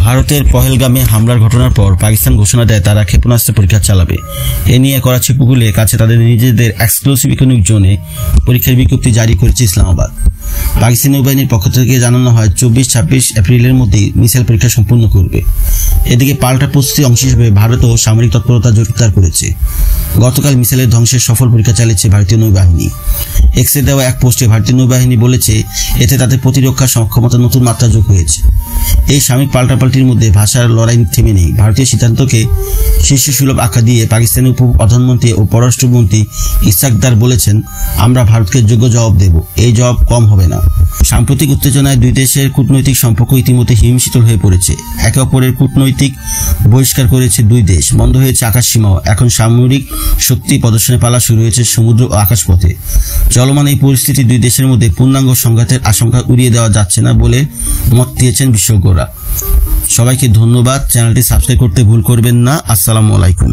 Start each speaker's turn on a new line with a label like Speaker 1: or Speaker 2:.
Speaker 1: ভারতের পহেলগামে হামলার ঘটনার পর পাকিস্তান ঘোষণা দেয় তারা ক্ষেপণাস্ত্র পরীক্ষা চালাবে। এ নিয়ে করাচি উপকূলের কাছে তাদের নিজেদের এক্সক্লুসিভ ইকোনমিক জোনে পরীক্ষার বিজ্ঞপ্তি জারি করেছে ইসলামাবাদ। পাকিস্তানি নৌবাহিনীর পক্ষ থেকে জানানো হয় 24-26 এপ্রিলের মধ্যে মিসাইল পরীক্ষা সম্পূর্ণ করবে। এদিকে পাল্টা প্রস্তুতির অংশ হিসেবে ভারতও সামরিক তৎপরতা জোরদার করেছে। গতকাল মিসাইলের ধ্বংসের সফল পরীক্ষা চালিয়েছে ভারতীয় নৌবাহিনী। এক্সে দেওয়া এক পোস্টে ভারতীয় নৌবাহিনী বলেছে এতে তাদের প্রতিরক্ষা সক্ষমতা নতুন মাত্রা যোগ হয়েছে। এই সামরিক পাল্টাপাল্টির মধ্যে ভাষার লড়াই থেমে নেই। ভারতীয় সিদ্ধান্তকে শিশুসুলভ আখ্যা দিয়ে পাকিস্তানের উপ প্রধানমন্ত্রী ও পররাষ্ট্রমন্ত্রী ইসহাক দার বলেছেন, আমরা ভারতকে যোগ্য জবাব দেব, এই জবাব কম হবে না। সাম্প্রতিক উত্তেজনায় দুই দেশের কূটনৈতিক সম্পর্ক ইতিমধ্যে হিমশীতল হয়ে পড়েছে। একে অপরের কূটনৈতিক বহিষ্কার করেছে দুই দেশ, বন্ধ হয়েছে আকাশ সীমাও। এখন সামরিক শক্তি প্রদর্শনের পালা শুরু হয়েছে সমুদ্র ও আকাশপথে। চলমান এই পরিস্থিতি দুই দেশের মধ্যে পূর্ণাঙ্গ সংঘাতের আশঙ্কা উড়িয়ে দেওয়া যাচ্ছে না বলে মত দিয়েছেন বিশেষজ্ঞরা। সবাইকে ধন্যবাদ। চ্যানেলটি সাবস্ক্রাইব করতে ভুল করবেন না। আসসালামু আলাইকুম।